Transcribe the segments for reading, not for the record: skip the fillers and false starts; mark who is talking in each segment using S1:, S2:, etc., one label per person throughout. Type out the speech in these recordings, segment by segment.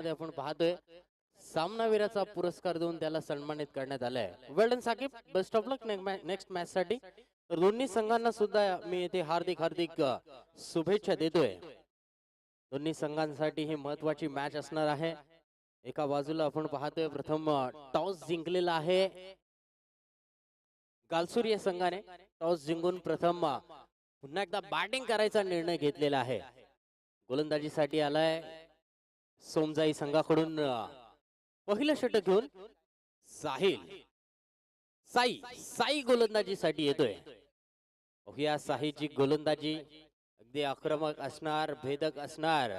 S1: मध्ये आपण पाहतोय सामनावीराचा पुरस्कार देऊन त्याला सन्मानित करण्यात आलाय. Well done Saqib, best of luck next match साठी. तर दोन्ही संघांना सुद्धा मी येथे हार्दिक हार्दिक शुभेच्छा देतोय. दोन्ही संघांसाठी ही महत्वाची मॅच असणार आहे. एका बाजूला आपण पाहतोय प्रथम टॉस जिंकलेला आहे गालसूर या संघाने. टॉस जिंकून प्रथम पुन्हा एकदा बॅटिंग करायचा निर्णय घेतलेला आहे. गोलंदाजीसाठी आलाय सोमजाई संघाकडून पहिलं षटक घेऊन साहिल. साई साई गोलंदाजीसाठी येतोय. या साहीची गोलंदाजी अगदी आक्रमक असणार, भेदक असणार.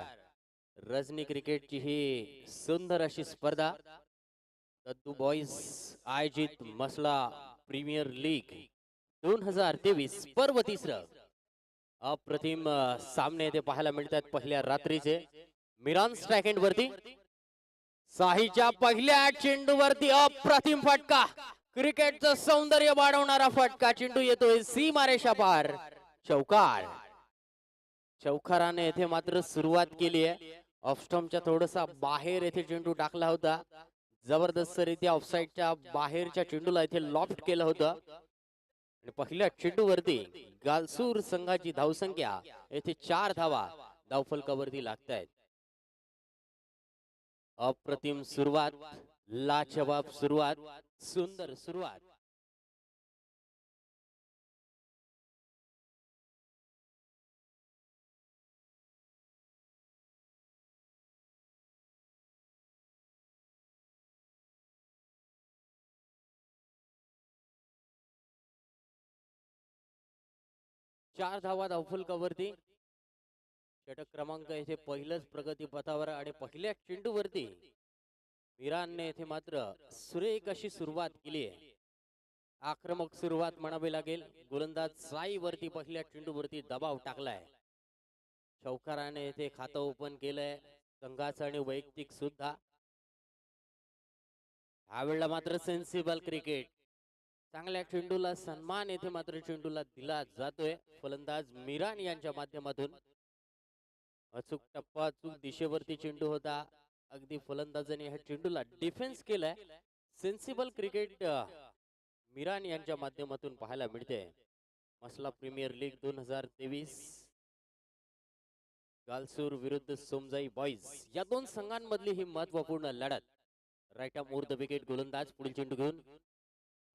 S1: रजनी क्रिकेटची ही सुंदर अशी स्पर्धा दत्तू बॉईज आयोजित मसला प्रीमियर लीग 2023 पर्व तिसरं अप्रतिम सामने येथे पाहायला मिळतात. पहिल्या रात्रीचे मिरान स्ट्राइक एंड वरती साहीच्या पहिल्या चेंडूवरती अप्रतिम फटका. क्रिकेटचं सौंदर्य वाढवणारा फटका. चेंडू येतोय सीमारेषा पार. चौकार. चौकाराने येथे मात्र सुरुवात केली आहे. ऑफ स्टंपच्या थोडासा बाहेर येथे चेंडू टाकला होता. जबरदस्तरित्या ऑफसाईडच्या बाहेरच्या चेंडूला इथे लॉफ्ट केलं होतं. आणि पहिल्या चेंडूवरती गालसूर संघाची धावसंख्या येथे 4 धावा धावफलकावरती लागतायत. अप्रतिम सुरुवात, लाजवाब सुरुवात, सुंदर सुरुवात. चार धावा धावफलकावरती. षटक क्रमांक येथे पहिलंच प्रगती पथावर आणि पहिल्या चेंडूवरती विरानने येथे मात्र सुरेख अशी सुरुवात केली आहे. आक्रमक सुरुवात म्हणावी लागेल. गोलंदाज साई वरती पहिल्या चेंडूवरती दबाव टाकलाय. चौकाराने येथे खातं ओपन केलंय संघाचं आणि वैयक्तिक सुद्धा. ह्यावेळेला मात्र सेन्सिबल क्रिकेट. चांगल्या चेंडूला सन्मान येथे मात्र चेंडूला दिला जातोय. फलंदाज मिरान यांच्या माध्यमातून अचूक टप्पा, अचूक दिशेवरती चेंडू होता. अगदी फलंदाजाने ह्या चेंडूला डिफेन्स केलाय. सेन्सिबल क्रिकेट मिरान यांच्या माध्यमातून पाहायला मिळते. मसला प्रीमियर लीग 2023 गालसूर विरुद्ध सोमजाई बॉईज या दोन संघांमधली ही महत्वपूर्ण लढत. Right arm over the wicket गोलंदाज पुढील चेंडू घेऊन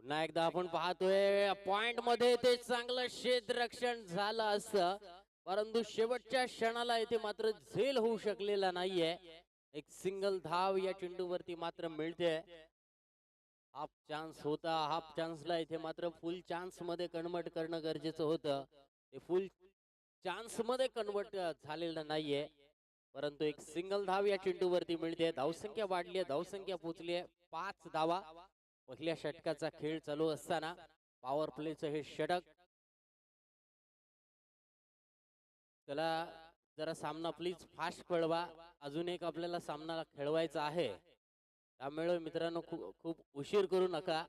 S1: पुन्हा एकदा आपण पाहतोय पॉइंट मध्ये ते चांगलं क्षेत्ररक्षण झालं असतं, परंतु शेवटच्या क्षणाला इथे मात्र झेल होऊ शकलेला नाहीये. एक सिंगल धाव या चेंडूवरती मात्र मिळते. हाफ चान्स होता. हाफ चान्सला इथे मात्र फुल चान्स मध्ये कन्वर्ट करणं गरजेचं होतं. ते फुल चान्स मध्ये कन्वर्ट झालेलं नाहीये, परंतु एक सिंगल धाव या चेंडूवरती मिळते. धावसंख्या वाढली आहे, धावसंख्या पोहोचली आहे 5 धावा. पहिल्या षटकाचा खेळ चालू असताना पॉवर प्लेचं हे षटक. त्याला जरा सामना प्लीज फास्ट कळवा. अजून एक आपल्याला सामना खेळवायचा आहे, त्यामुळे मित्रांनो खूप उशीर करू नका.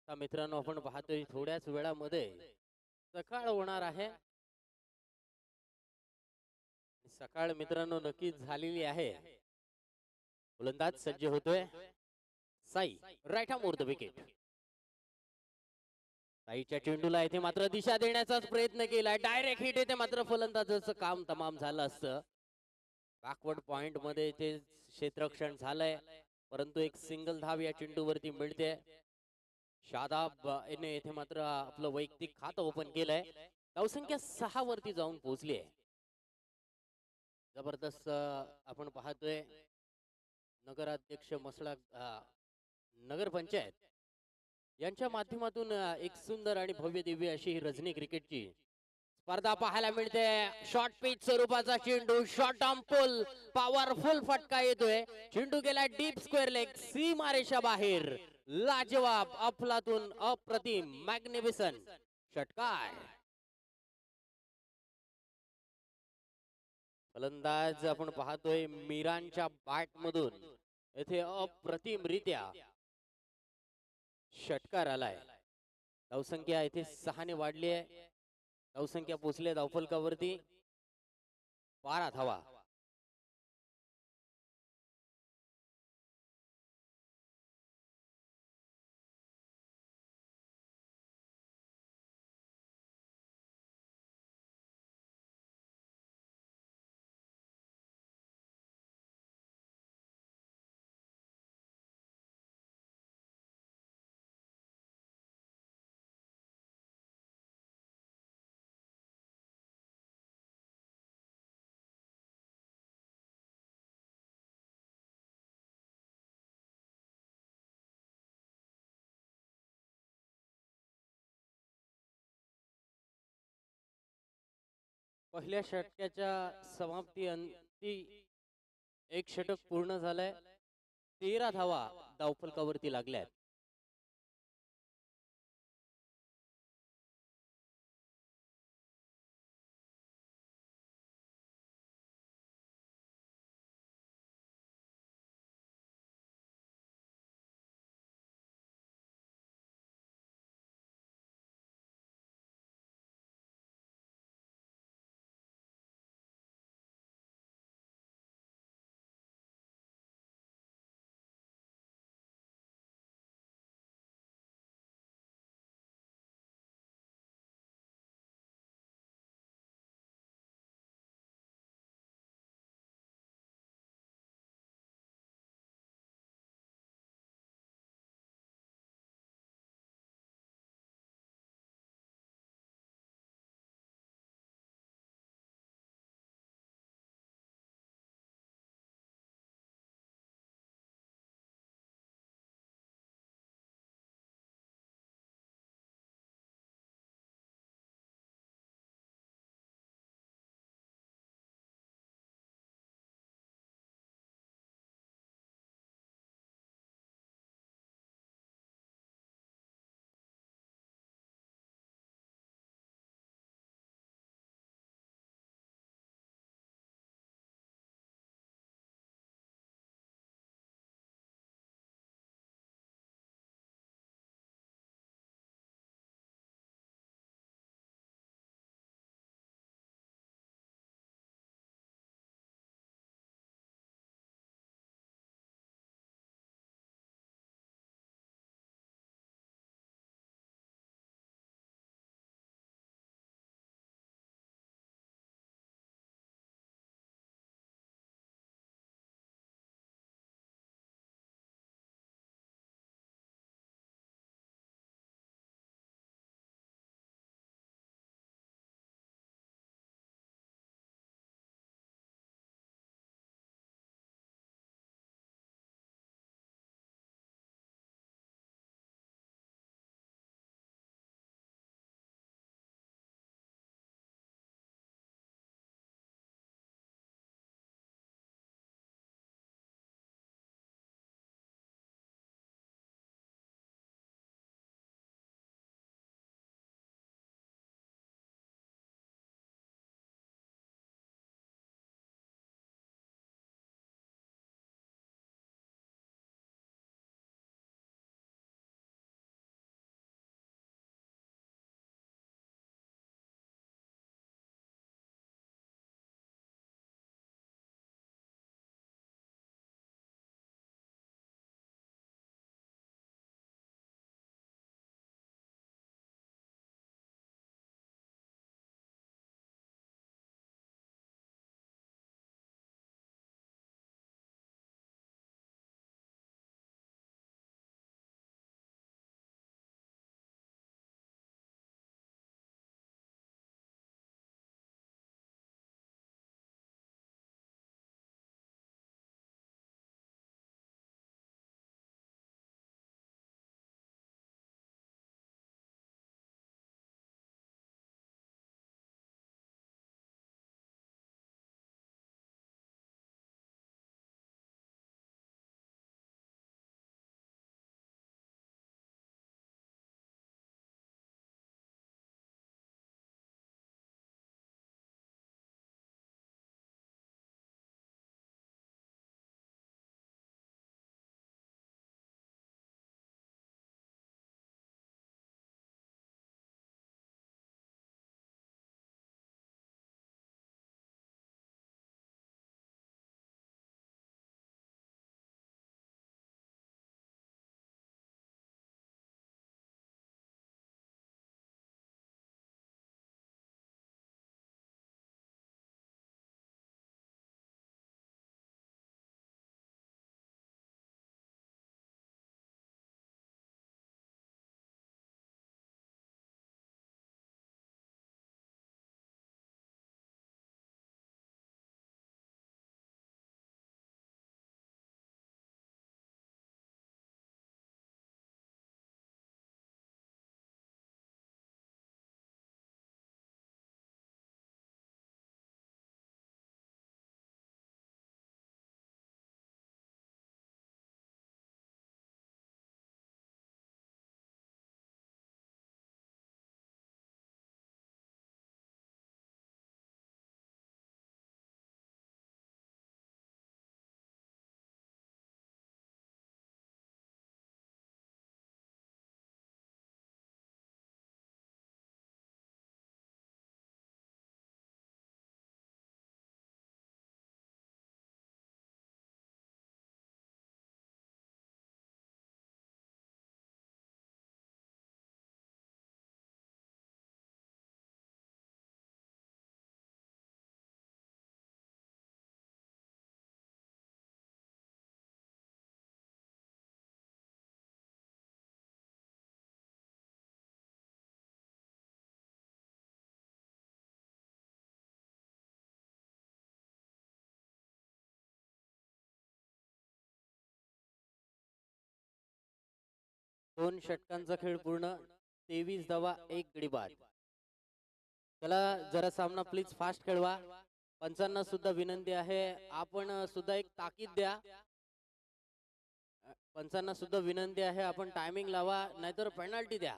S1: मित्रांनो आपण पाहतोय थोड्याच वेळामध्ये सकाळ होणार आहे. सकाळ मित्रांनो नक्कीच झालेली आहे. गोलंदाज सज्ज होतोय Sai. Right arm over the wicket. साईच्या चेंडूला इथे मात्र दिशा देण्याचाच प्रयत्न केलाय. डायरेक्ट हिट येते मात्र फलंदाजाचं काम तमाम झालं असतं. बॅकवर्ड पॉइंट मध्ये इथे क्षेत्ररक्षण झालंय, परंतु एक सिंगल धाव या चेंडूवरती मिळते. शादाब याने इथे मात्र आपलं वैयक्तिक खातं ओपन केलंय. धावसंख्या 6 वरती जाऊन पोहोचली आहे. जबरदस्त आपण पाहतोय नगराध्यक्ष मसळा नगरपंचायत यांच्या माध्यमातून एक सुंदर आणि भव्य दिव्य अशी ही रजनी क्रिकेटची स्पर्धा पाहायला मिळते. शॉर्ट पिच स्वरूपाचा चेंडू, शॉर्ट आर्म पुल, पॉवरफुल फटका येतोय. चेंडू गेला डीप स्क्वेअर लेग, सीमारेषा बाहेर. लाजवाब, अफलातून, अप्रतिम, मॅग्निफिसन षटकार. फलंदाज आपण पाहतोय मिरानच्या बॅट मधून येथे अप्रतिमरित्या षटकार आलाय. धावसंख्या येथे 6 ने वाढली आहे. धावसंख्या पोहोचली धावफलकावरती 12 धावा. पहिल्या षटकाच्या समाप्ती अंती एक षटक पूर्ण झालंय. 13 धावा धावफलकावरती लागल्यात. 2 षटकांचा खेळ पूर्ण, 23 धावा 1 गडी बाद. त्याला जरा सामना प्लीज फास्ट खेळवा. पंचांना सुद्धा विनंती आहे, आपण सुद्धा एक ताकीद द्या. पंचांना सुद्धा विनंती आहे, आपण टायमिंग लावा, नाहीतर पेनल्टी द्या.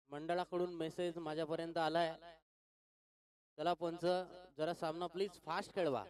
S1: मंडळाकडून मेसेज माझ्यापर्यंत आलाय. चला पंच, जरा सामना प्लीज फास्ट खेळवा.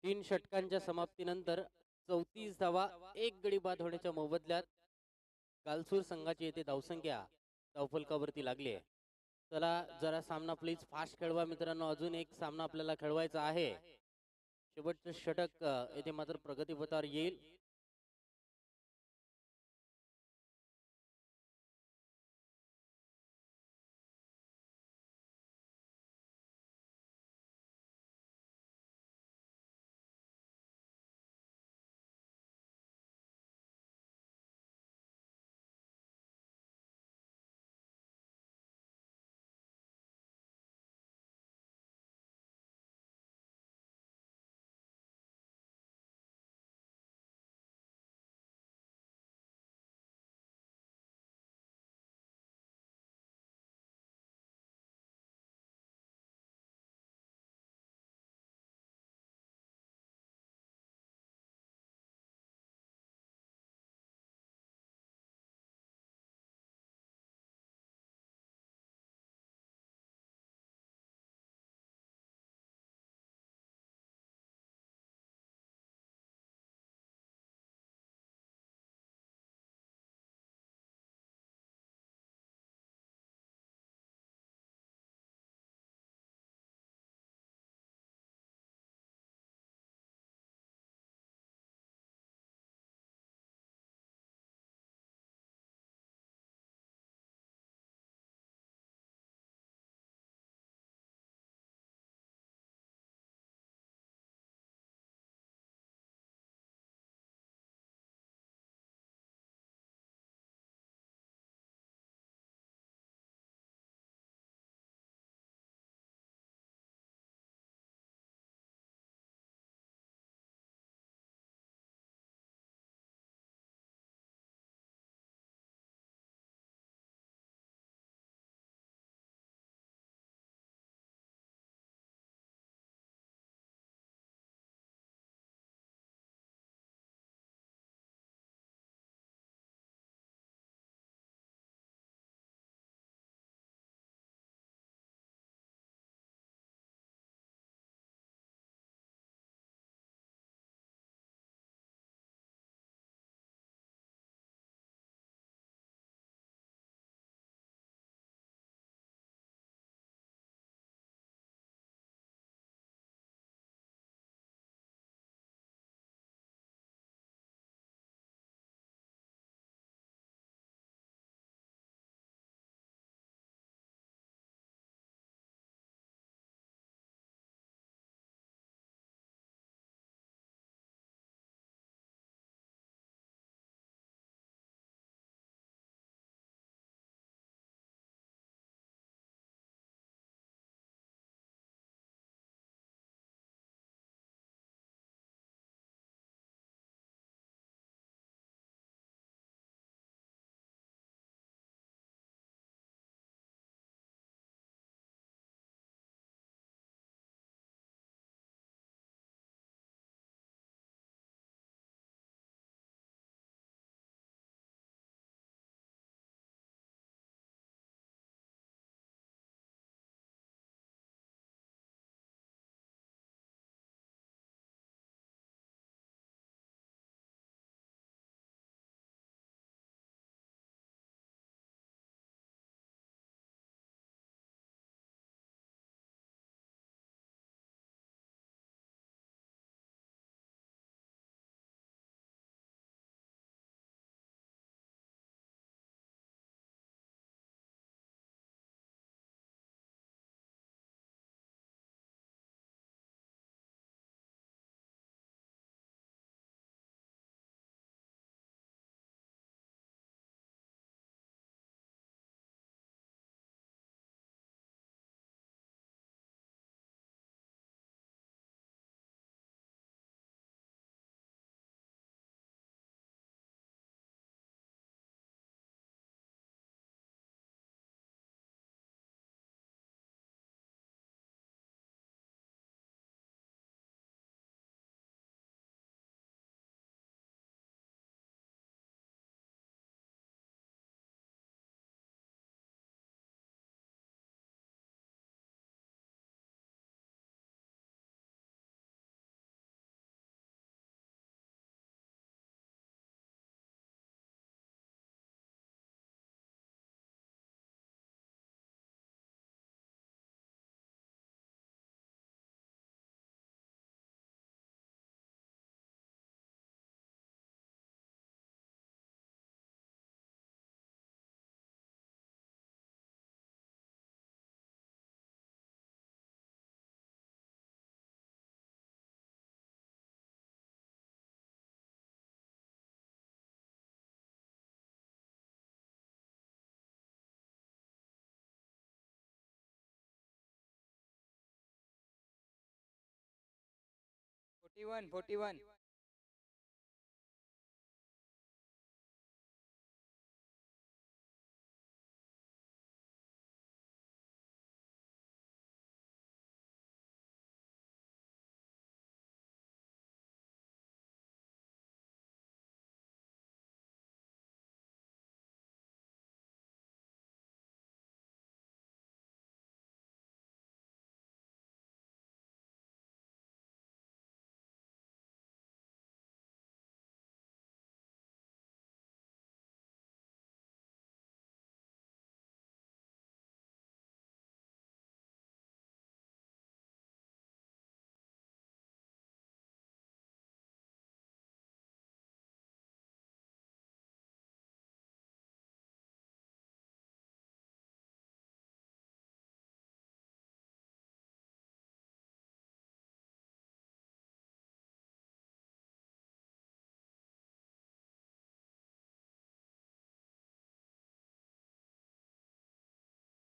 S1: तीन षटकांच्या समाप्तीनंतर 34 धावा 1 गडी बाद होण्याच्या मोबदल्यात गालसूर संघाची येथे धावसंख्या धावफलकावरती लागली आहे. चला जरा सामना प्लीज फास्ट खेळवा मित्रांनो, अजून एक सामना आपल्याला खेळवायचा आहे. शेवटचं षटक येथे मात्र प्रगतीपथावर येईल.
S2: 41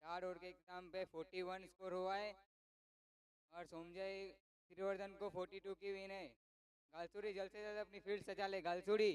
S2: 4 ओवर के एग्जाम पे 41 स्कोर हुआ है और सोमजय त्रिवर्धन को 42 की विन है। गालसूड़ी जल्द से जल्द अपनी फील्ड सजा ले। गालसूड़ी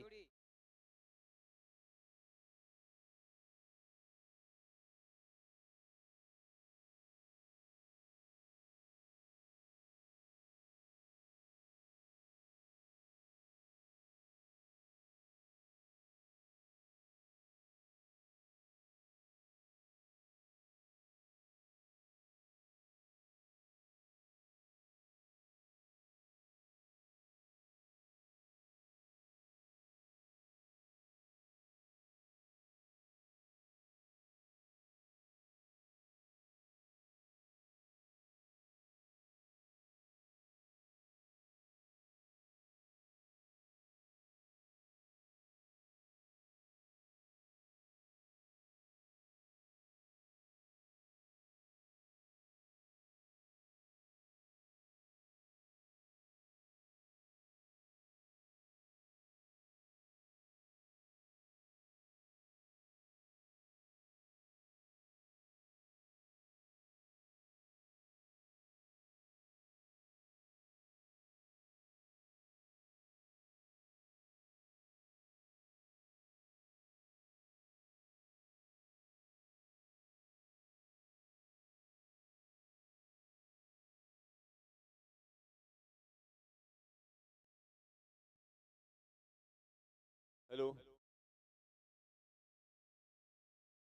S3: हेलो।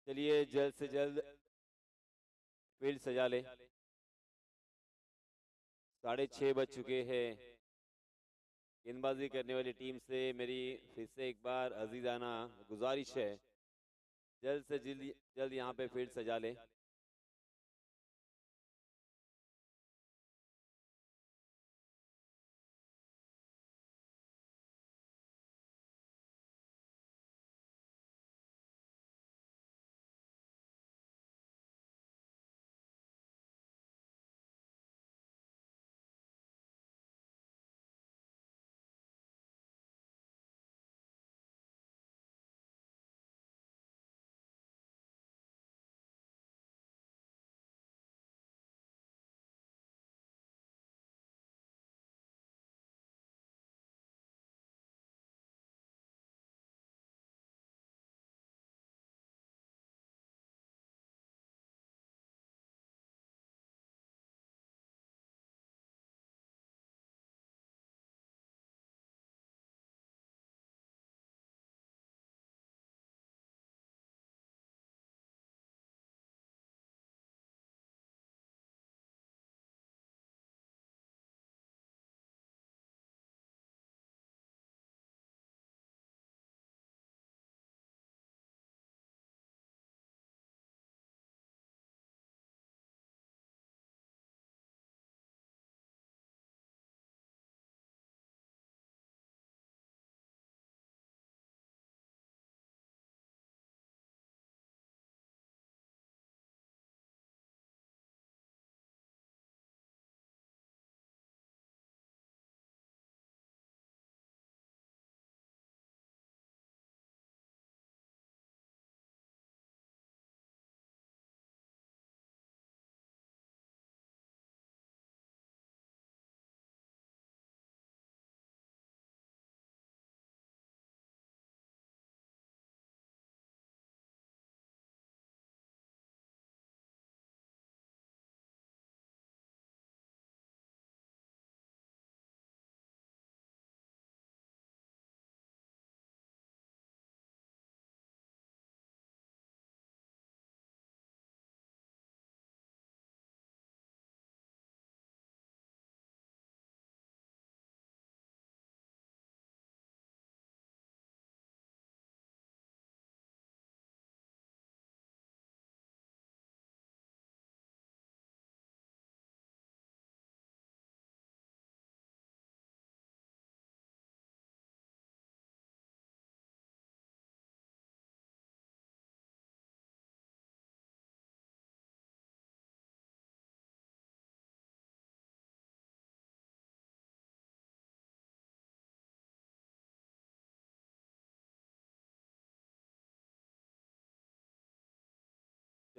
S3: चलिए जल्द से जल्द फील्ड सजा ले। 6:30 बज चुके हैं। गेंदबाजी करने वाली टीम से मेरी फिर से एक बार अजीजाना गुजारिश है, जल्द से जल्द जल्द यहाँ पे फील्ड सजा ले।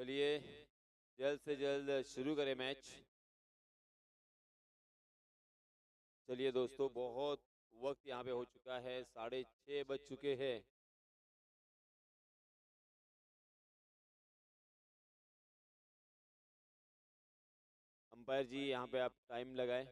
S3: चलिए जल्द से जल्द शुरू करें मैच। चलिए दोस्तों, बहुत वक्त यहाँ पे हो चुका है, 6:30 बज चुके हैं। अंपायर जी यहाँ पे आप टाइम लगाए।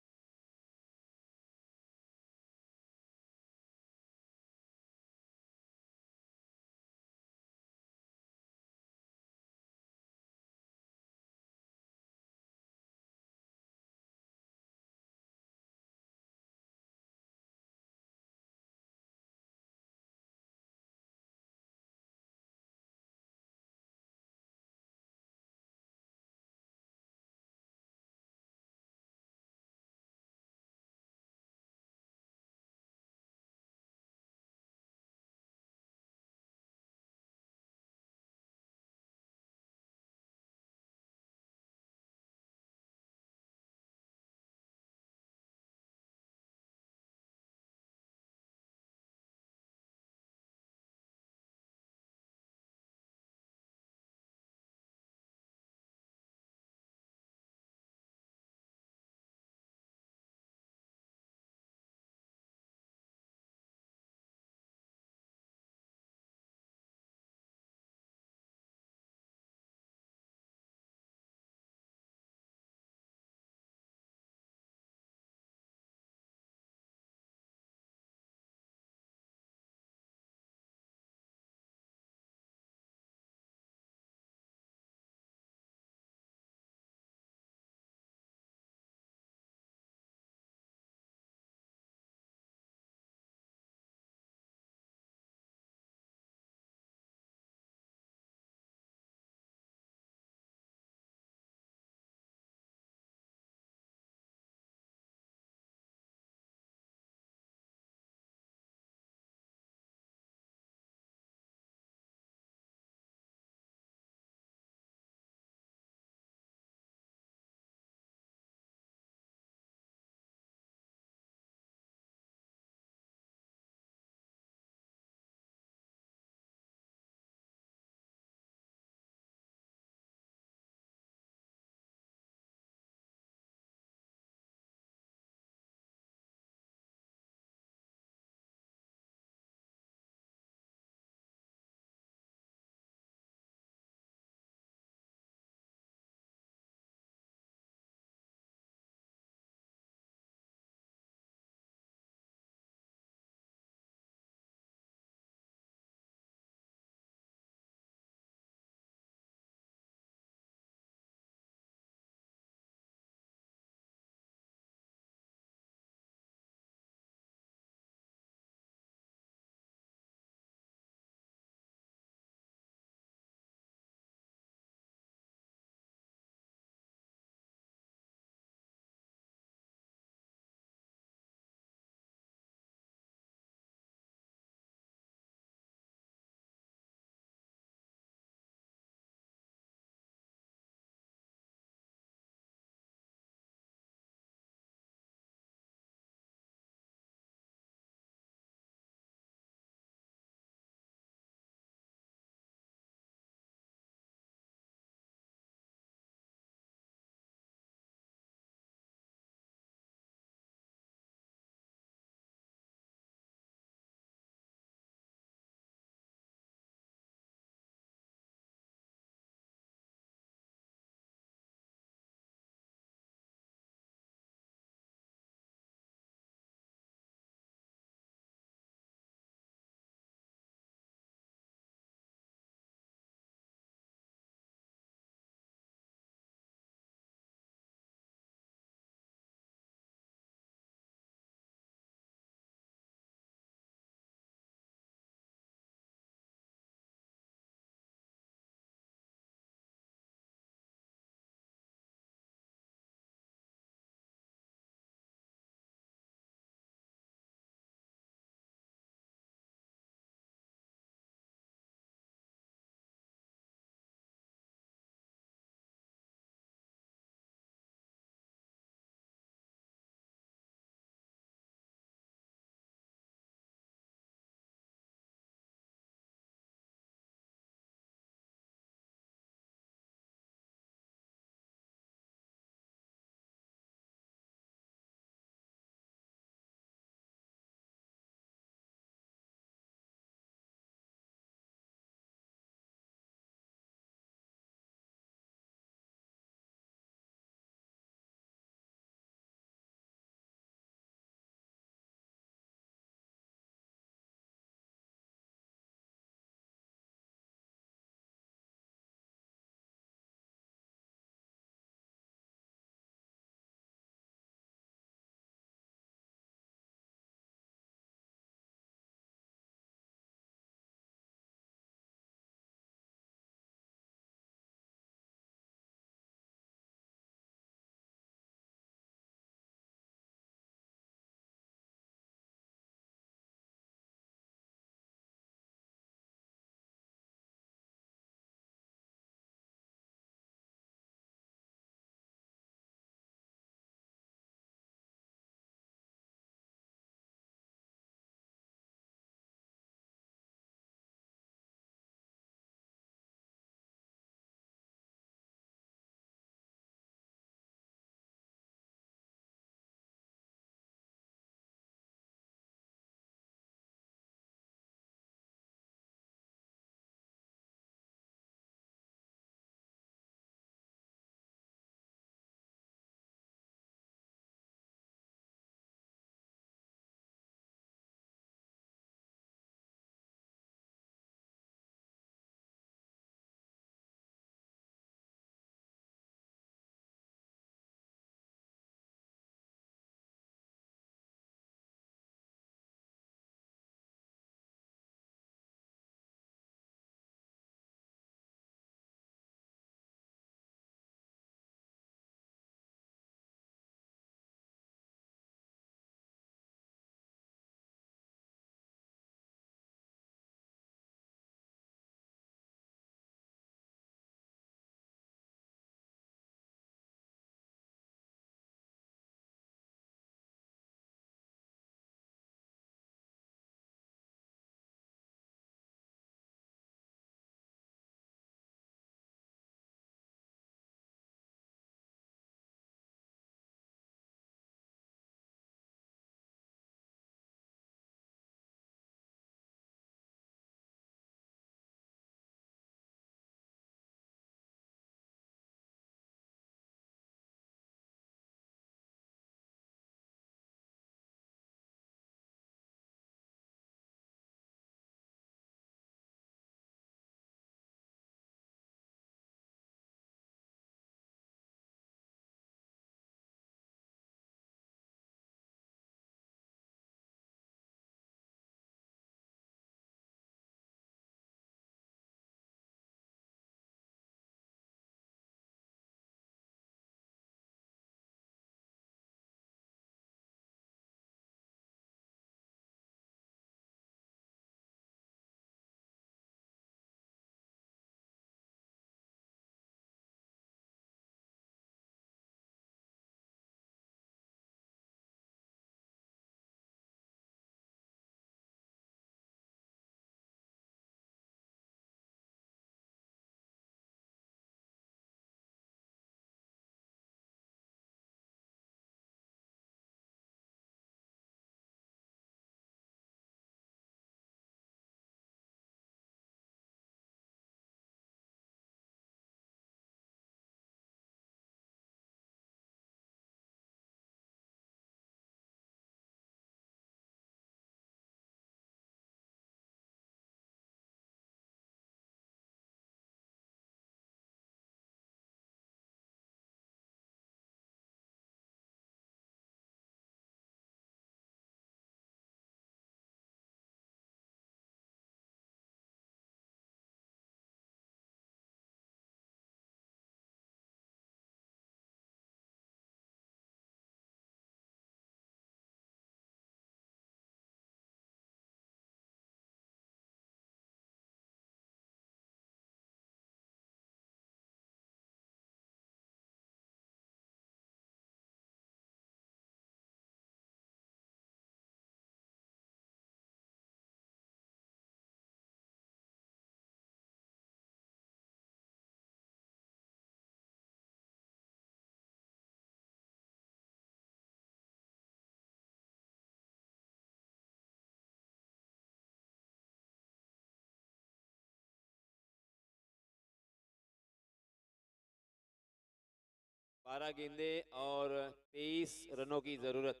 S3: 12 गेंदे और 23 रनों की जरूरत.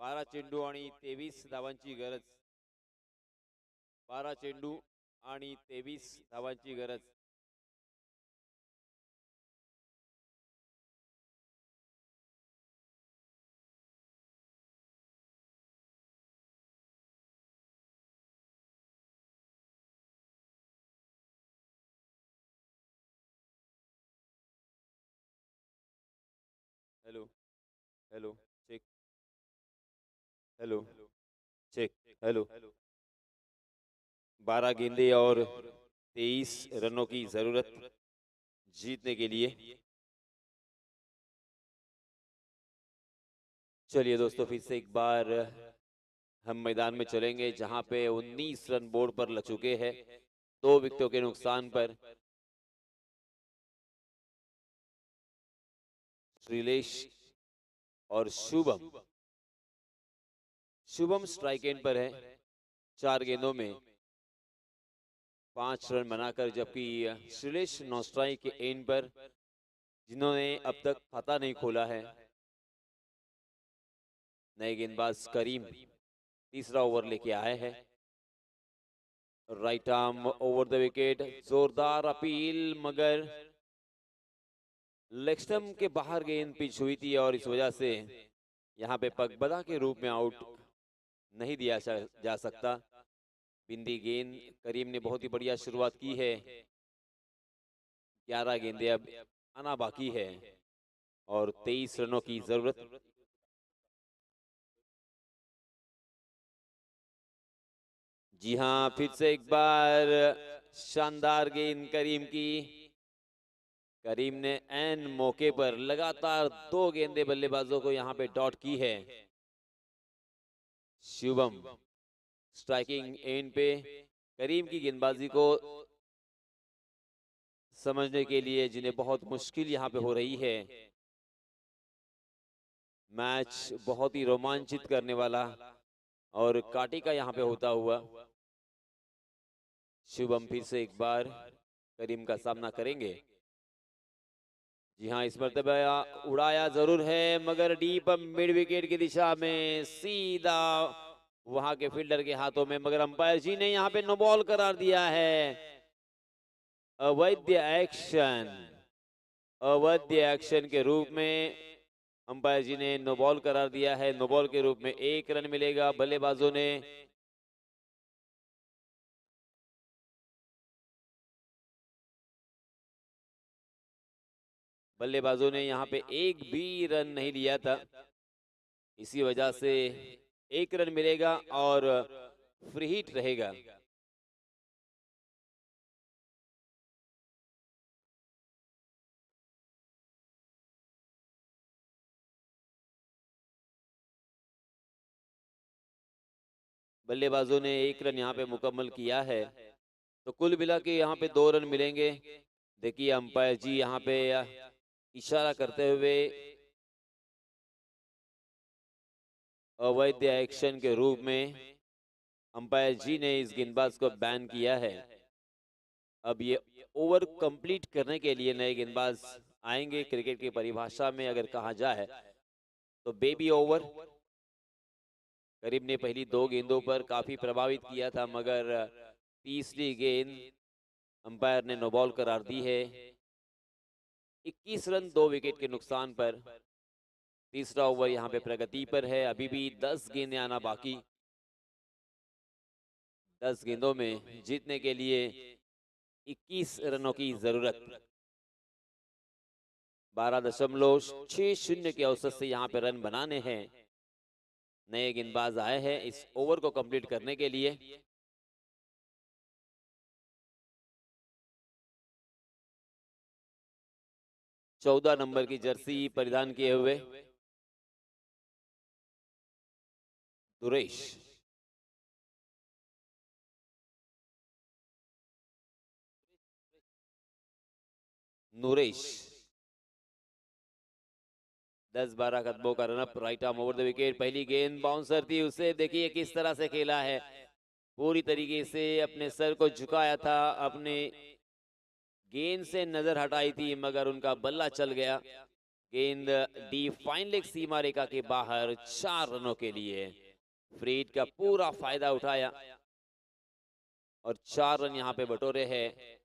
S3: 12 चेंडू आणि 23 धावांची गरज. 12 चेंडू आणि 23 धावांची गरज. Hello hello check. Hello check. Hello. 12 गेंदे और 23 रनों की जरूरत जीतने के लिए. चलिए दोस्तों, फिर से एक बार हम मैदान में चलेंगे जहां पे 19 रन बोर्ड पर लग चुके हैं 2 विकेटों के नुकसान पर. श्रीलेश और शुभम. शुभम स्ट्राइक एंड पर है 4 गेंदों में 5 रन बनाकर, जबकि श्रीलेश नौ स्ट्राइक के एंड पर, जिन्होंने अब तक खाता नहीं खोला है. नए गेंदबाज करीम तीसरा ओवर लेके आए हैं. Right arm over the wicket. जोरदार अपील, मगर लेग स्टंप के बाहर गेंद पिच हुई थी और इस वजह से यहाँ पे पगबदा के रूप में आउट नहीं दिया जा सकता. बिंदी गेंद. करीम ने बहुत ही बढ़िया शुरुआत की है. 11 गेंदे अब आना बाकी है और 23 रनों की जरूरत. जी हाँ, फिर से एक बार शानदार गेंद करीम की. करीम ने एन मौके पर लगातार 2 गेंदे बल्लेबाजों को यहाँ पे डॉट की है. शुभम स्ट्राइकिंग एंड पे. करीम की गेंदबाजी को समझने के लिए, जिन्हें बहुत मुश्किल यहाँ पे हो रही है. मैच बहुत ही रोमांचित करने वाला और काटी का यहाँ पे होता हुआ. शुभम फिर से एक बार करीम का सामना करेंगे. जी हाँ, इस मर्तबा उड़ाया जरूर है, मगर डीप मिड विकेट की दिशा में सीधा वहां के फील्डर के हाथों में. मगर अंपायर जी ने यहाँ पे नो बॉल करार दिया है. अवैध एक्शन. अवैध एक्शन के रूप में अंपायर जी ने नो बॉल करार दिया है. नो बॉल के रूप में 1 रन मिलेगा बल्लेबाजों ने. बल्लेबाजों ने यहाँ पे एक भी रन नहीं लिया था, इसी वजह से 1 रन मिलेगा और फ्री हिट रहेगा. बल्लेबाजों ने 1 रन यहाँ पे मुकम्मल किया है, तो कुल मिला के यहाँ पे 2 रन मिलेंगे. देखिए अंपायर जी यहाँ पे इशारा करते हुए अवैध एक्शन के रूप में अंपायर जी ने इस गेंदबाज को बैन किया है. अब ये ओवर कंप्लीट करने के लिए नए गेंदबाज आएंगे. क्रिकेट की परिभाषा में अगर कहा जाए तो बेबी ओवर. करीम ने पहली 2 गेंदों पर काफी प्रभावित किया था, मगर तीसरी गेंद अंपायर ने नो बॉल करार दी है. 21 रन 2 विकेट के नुकसान पर. तीसरा ओवर यहाँ पे प्रगति पर है. अभी भी 10 गेंदें आना बाकी. 10 गेंदों में जीतने के लिए 21 रनों की जरूरत. 12.60 के औसत से यहाँ पे रन बनाने हैं. नए गेंदबाज आए हैं इस ओवर को कंप्लीट करने के लिए. चौदह नंबर की जर्सी परिधान किए हुए दुरेश. नूरेश 10-12 कदमों का run up. Right arm over the wicket. पहली गेंद बाउंसर थी, उसे देखिए किस तरह से खेला है. पूरी तरीके से अपने सर को झुकाया था, अपने गेंद से नजर हटाई थी, मगर उनका बल्ला चल गया. गेंद डी फाइन लेग सीमा रेखा के बाहर 4 रनों के लिए। फ्रीड का पूरा फायदा उठाया और 4 रन यहाँ पे बटोरे हैं।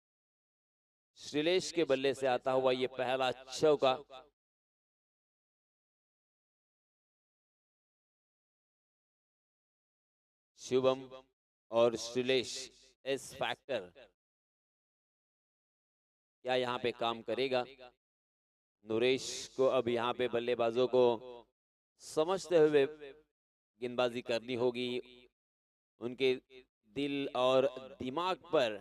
S3: श्रीलेश के बल्ले से आता हुआ ये पहला चौका। शुभम और श्रीलेश एस फैक्टर क्या यहाँ पे काम करेगा? नरेश को अब यहाँ पे बल्लेबाजों को समझते हुए गेंदबाजी करनी होगी। उनके दिल और दिमाग पर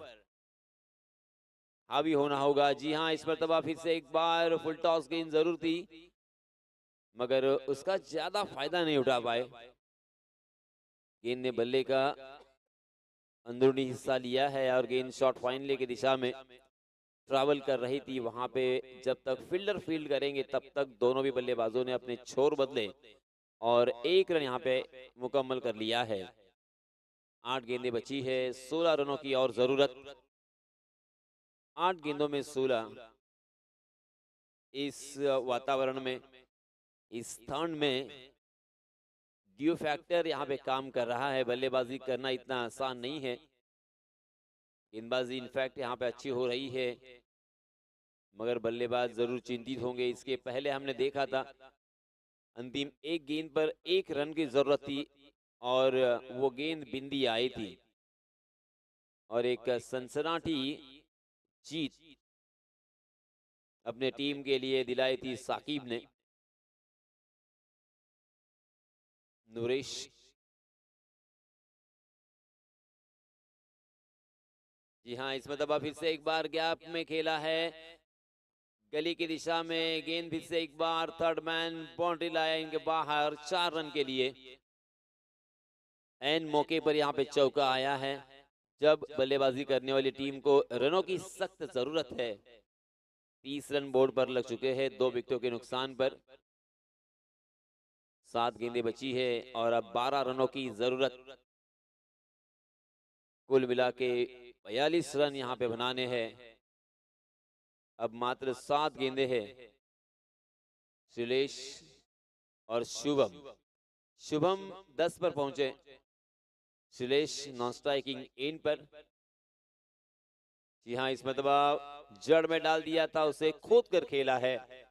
S3: हावी होना होगा। जी हाँ, इस मर्तबा फिर से एक बार फुल टॉस गेंद जरूर थी, मगर उसका ज्यादा फायदा नहीं उठा पाए। गेंद ने बल्ले का अंदरूनी हिस्सा लिया है और गेंद शॉर्ट फाइनल की दिशा में ट्रैवल कर रही थी। वहां पे जब तक फील्डर फील्ड करेंगे तब तक दोनों भी बल्लेबाजों ने अपने छोर बदले और 1 रन यहाँ पे मुकम्मल कर लिया है। 8 गेंदें बची है, 16 रनों की और जरूरत। 8 गेंदों में 16 इस वातावरण में, इस स्थान में ड्यू फैक्टर यहाँ पे काम कर रहा है। बल्लेबाजी करना इतना आसान नहीं है। गेंदबाजी इनफैक्ट यहाँ पे अच्छी हो रही है, मगर बल्लेबाज जरूर चिंतित होंगे। इसके पहले हमने देखा था अंतिम 1 गेंद पर 1 रन की जरूरत थी और वो गेंद बिंदी आई थी और एक सनसनाटी जीत अपने टीम के लिए दिलाई थी साकिब ने। नरेश जी हाँ, इस मरतबा फिर से एक बार गैप में खेला है, गली की दिशा में। गेंद फिर से एक बार थर्ड मैन बाउंड्री लाइन के बाहर 4 रन के लिए। एन मौके पर यहाँ पे चौका आया है जब बल्लेबाजी करने वाली टीम को रनों की सख्त जरूरत है। 30 रन बोर्ड पर लग चुके हैं 2 विकेटों के नुकसान पर। 7 गेंदें बची है और अब 12 रनों की जरूरत। कुल मिला के 42 रन यहाँ पे बनाने हैं। अब मात्र 7 गेंदें हैं। श्रीलेश और शुभम 10 पर पहुंचे। श्रीलेश नॉन स्ट्राइकिंग इन पर। जी हाँ, इस मरतबा जड़ में डाल दिया था, उसे खोद कर खेला है।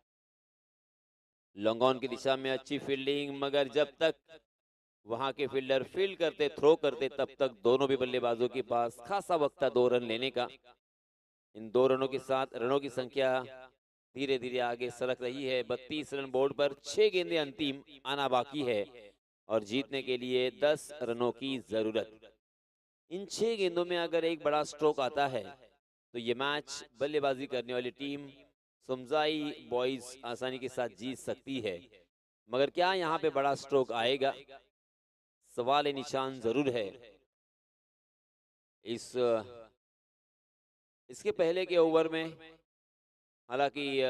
S3: लॉन्ग ऑन की दिशा में अच्छी फील्डिंग, मगर जब तक वहां के फील्डर फील्ड करते, थ्रो करते, तब तक दोनों भी बल्लेबाजों के पास खासा वक्त था 2 रन लेने का। इन 2 रनों के साथ रनों की संख्या धीरे धीरे आगे सरक रही है। 32 रन बोर्ड पर 6 गेंदें अंतिम आना बाकी है और जीतने के लिए 10 रनों की जरूरत। इन 6 गेंदों में अगर एक बड़ा स्ट्रोक आता है तो ये मैच बल्लेबाजी करने वाली टीम सोमजाई बॉयज आसानी के साथ जीत सकती है। मगर क्या यहाँ पे बड़ा स्ट्रोक आएगा? सवाल निशान जरूर है। इसके पहले के ओवर में हालांकि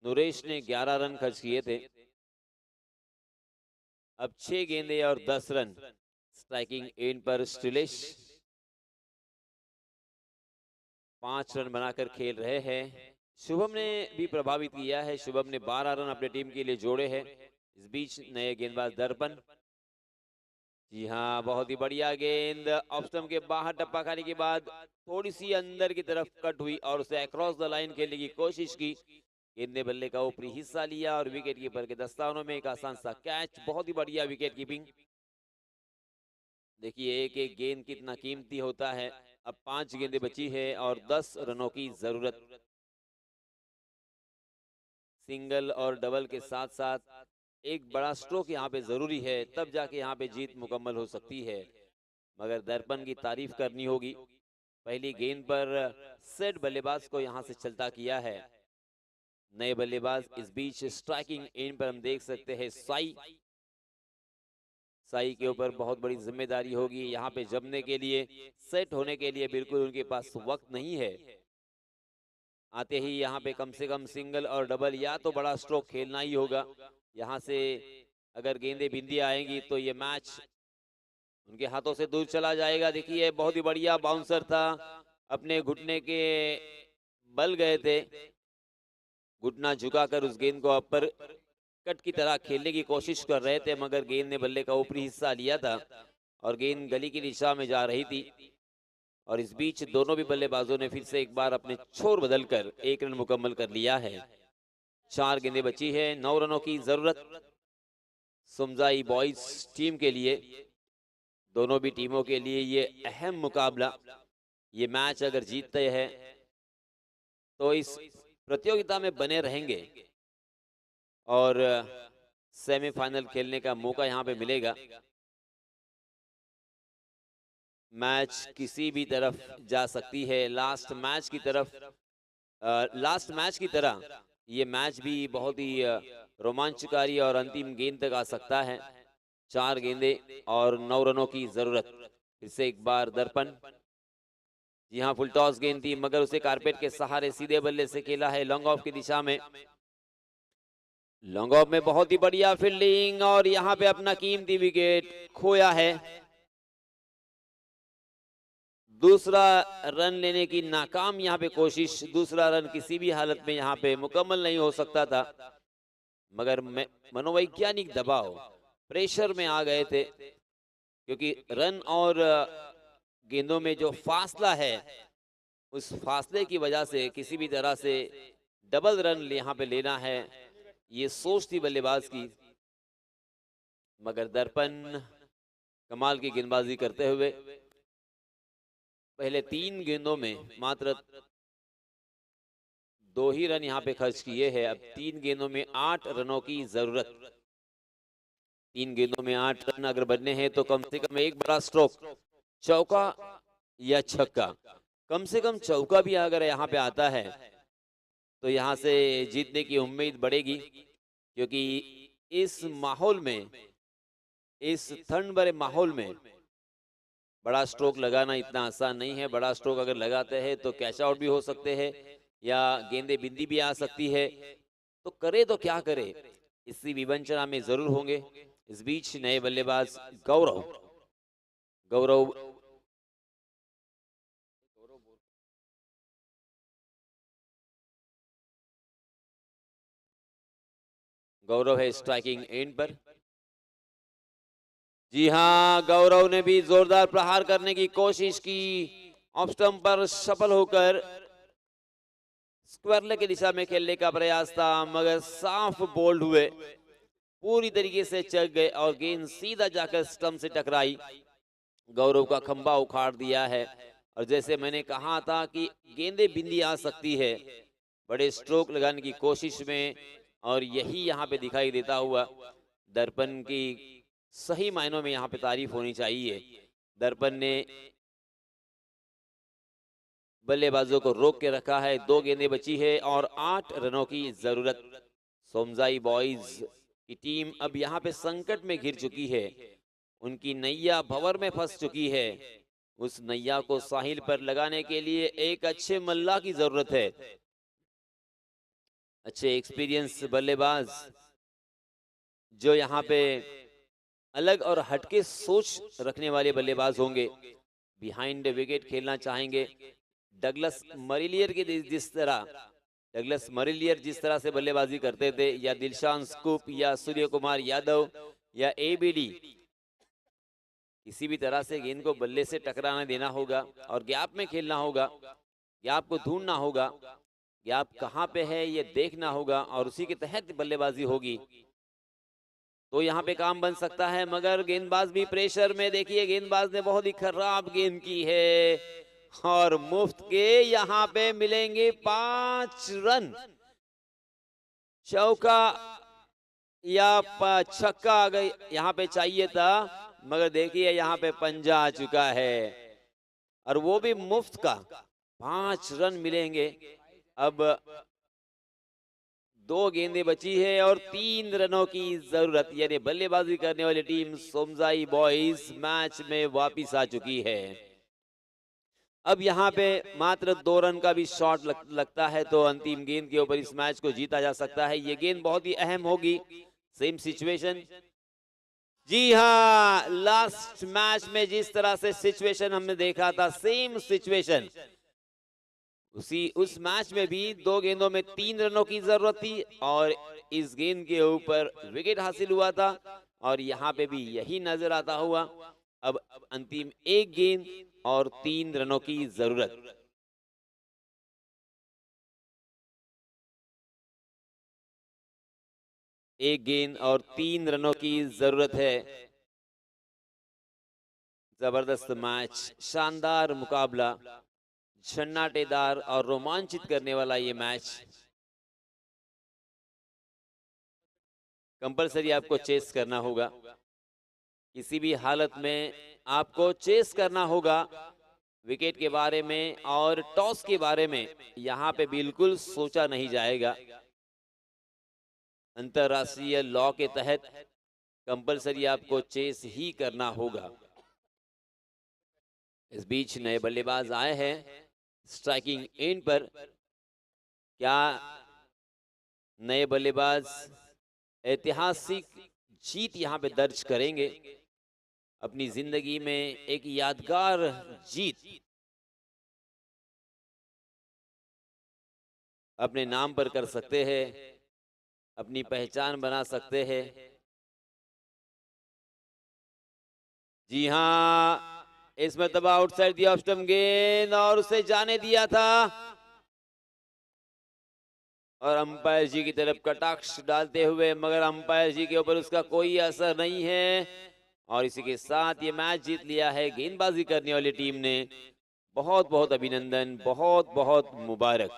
S3: नरेश ने 11 रन खर्च किए थे। अब 6 गेंदें और 10 रन स्ट्राइकिंग एंड पर श्रीलेश 5 रन बनाकर खेल रहे हैं। शुभम ने भी प्रभावित किया है। शुभम ने 12 रन अपने टीम के लिए जोड़े हैं। इस बीच नए गेंदबाज दर्पण। जी हाँ, बहुत ही बढ़िया गेंद ऑफ स्टंप के बाहर टप्पा खाने के बाद थोड़ी सी अंदर की तरफ कट हुई और उसे अक्रॉस द लाइन खेलने की कोशिश की। गेंद ने बल्ले का ऊपरी हिस्सा लिया और विकेट कीपर के दस्तानों में एक आसान सा कैच। बहुत ही बढ़िया विकेट कीपिंग। देखिए एक एक गेंद कितना कीमती होता है। अब 5 गेंदें बची है और 10 रनों की जरूरत। सिंगल और डबल के साथ साथ एक बड़ा स्ट्रोक यहाँ पे जरूरी है, तब जाके यहाँ पे जीत मुकम्मल हो सकती है। मगर दर्पण की तारीफ करनी होगी, पहली गेंद पर सेट बल्लेबाज को यहाँ से चलता किया है। नए बल्लेबाज इस बीच स्ट्राइकिंग एंड पर हम देख सकते हैं साई के ऊपर बहुत बड़ी जिम्मेदारी होगी यहाँ पे जमने के लिए, सेट होने के लिए बिल्कुल उनके पास वक्त नहीं है। आते ही यहाँ पे कम से कम सिंगल और डबल या तो बड़ा स्ट्रोक खेलना ही होगा। यहाँ से अगर गेंदे बिंदी आएंगी तो ये मैच उनके हाथों से दूर चला जाएगा। देखिए बहुत ही बढ़िया बाउंसर था, अपने घुटने के बल गए थे, घुटना झुकाकर उस गेंद को अपर कट की तरह खेलने की कोशिश कर रहे थे, मगर गेंद ने बल्ले का ऊपरी हिस्सा लिया था और गेंद गली की दिशा में जा रही थी। और इस बीच दोनों भी बल्लेबाजों ने फिर से एक बार अपने छोर बदलकर 1 रन मुकम्मल कर लिया है। 4 गेंदें बची है, 9 रनों की जरूरत सोमजाई बॉयज टीम के लिए। दोनों भी टीमों के लिए ये अहम मुकाबला, ये मैच अगर जीतते हैं तो इस प्रतियोगिता में बने रहेंगे और सेमीफाइनल खेलने का मौका यहां पे मिलेगा। मैच किसी भी तरफ जा सकती है। लास्ट मैच की तरह ये मैच भी बहुत ही रोमांचकारी और अंतिम गेंद तक आ सकता है। 4 गेंदें और 9 रनों की जरूरत। फिर से एक बार दर्पण। जी हाँ, फुल टॉस गेंद थी मगर उसे कारपेट के सहारे सीधे बल्ले से खेला है लॉन्ग ऑफ की दिशा में। लॉन्ग ऑफ में बहुत ही बढ़िया फील्डिंग और यहाँ पे अपना कीमती विकेट खोया है। दूसरा रन लेने की नाकाम यहाँ पे कोशिश। दूसरा रन किसी भी हालत में यहाँ पे मुकम्मल नहीं हो सकता था, मगर मनोवैज्ञानिक दबाव, प्रेशर में आ गए थे, क्योंकि रन और गेंदों में जो फासला है उस फासले की वजह से किसी भी तरह से डबल रन यहाँ पे लेना है, ये सोच थी बल्लेबाज की। मगर दर्पण कमाल की गेंदबाजी करते हुए पहले 3 गेंदों में मात्र 2 ही रन यहाँ पे खर्च किए हैं। अब 3 गेंदों में 8 रनों की जरूरत। 3 गेंदों में 8 रन अगर बनने हैं तो कम से कम एक बड़ा स्ट्रोक, चौका या छक्का, कम से कम चौका भी अगर यहाँ पे आता है तो यहाँ से जीतने की उम्मीद बढ़ेगी। क्योंकि इस माहौल में, इस ठंड भरे माहौल में बड़ा स्ट्रोक लगाना इतना आसान नहीं है। बड़ा स्ट्रोक अगर लगाते हैं तो कैच आउट भी हो सकते हैं या गेंदे बिंदी भी आ सकती है। तो करे तो क्या करे, इसी विवंचना में जरूर होंगे। इस बीच नए बल्लेबाज गौरव है स्ट्राइकिंग एंड पर। जी हाँ, गौरव ने भी जोरदार प्रहार करने की कोशिश की। ऑफ स्टंप पर सफल होकर स्क्वायर लेग की दिशा में खेलने का प्रयास था, मगर साफ बोल्ड हुए, पूरी तरीके से चक गए और गेंद सीधा जाकर स्टंप से टकराई। गौरव का खंभा उखाड़ दिया है। और जैसे मैंने कहा था कि गेंदे बिंदी आ सकती है बड़े स्ट्रोक लगाने की कोशिश में, और यही यहाँ पे दिखाई देता हुआ। दर्पण की सही मायनों में यहाँ पे तारीफ होनी चाहिए। दर्पण ने बल्लेबाजों को रोक के रखा है। 2 गेंदें बची है और 8 रनों की जरूरत। सोमजाई बॉयज की टीम अब यहाँ पे संकट में घिर चुकी है। उनकी नैया भंवर में फंस चुकी है। उस नैया को साहिल पर लगाने के लिए एक अच्छे मल्ला की जरूरत है। अच्छे एक्सपीरियंस बल्लेबाज जो यहाँ पे अलग और हटके सोच रखने वाले बल्लेबाज होंगे, बिहाइंड विकेट खेलना चाहेंगे। डगलस मरिलियर जिस तरह से बल्लेबाजी करते थे, या दिलशान स्कूप या सूर्य कुमार यादव या एबीडी, किसी भी तरह से गेंद को बल्ले से टकराने देना होगा और गैप में खेलना होगा। गैप को ढूंढना होगा, गैप कहाँ पे है ये देखना होगा और उसी के तहत बल्लेबाजी होगी तो यहाँ पे काम बन सकता है। मगर गेंदबाज भी प्रेशर में, देखिए गेंदबाज ने बहुत ही खराब गेंद की है और मुफ्त के यहाँ पे मिलेंगे 5 रन। चौका या छक्का अगर यहाँ पे चाहिए था, मगर देखिए यहाँ पे पंजा आ चुका है और वो भी मुफ्त का। 5 रन मिलेंगे। अब 2 गेंदें बची है और 3 रनों की जरूरत, यानी बल्लेबाजी करने वाली टीम सोमजाई बॉयज मैच में वापिस आ चुकी है। अब यहाँ पे मात्र 2 रन का भी शॉट लगता है तो अंतिम गेंद के ऊपर इस मैच को जीता जा सकता है। ये गेंद बहुत ही अहम होगी। सेम सिचुएशन, जी हाँ, लास्ट मैच में जिस तरह से सिचुएशन हमने देखा था, सेम सिचुएशन, उस मैच में भी 2 गेंदों में 3 रनों की जरूरत थी और इस गेंद के ऊपर विकेट हासिल हुआ था और यहाँ पे भी यही नजर आता हुआ। अब अंतिम 1 गेंद और 3 रनों की जरूरत। एक गेंद और 3 रनों की जरूरत है। जबरदस्त मैच, शानदार मुकाबला, सन्नाटेदार और रोमांचित करने वाला ये मैच। कंपलसरी आपको चेस करना होगा, किसी भी हालत में आपको चेस करना होगा। विकेट के बारे में और टॉस के बारे में यहाँ पे बिल्कुल सोचा नहीं जाएगा। अंतरराष्ट्रीय लॉ के तहत कंपलसरी आपको चेस ही करना होगा। इस बीच नए बल्लेबाज आए हैं स्ट्राइकिंग एंड पर। क्या नए बल्लेबाज ऐतिहासिक जीत यहां पे दर्ज करेंगे? अपनी जिंदगी में एक यादगार जीत अपने नाम पर कर सकते हैं, अपनी पहचान बना सकते हैं। जी हां, इसमें तबा आउटसाइड दी ऑफ स्टंप गेंद और उसे जाने दिया था और अंपायर जी की तरफ कटाक्ष डालते हुए, मगर अंपायर जी के ऊपर उसका कोई असर नहीं है और इसी के साथ ये मैच जीत लिया है गेंदबाजी करने वाली टीम ने। बहुत बहुत अभिनंदन, बहुत बहुत मुबारक।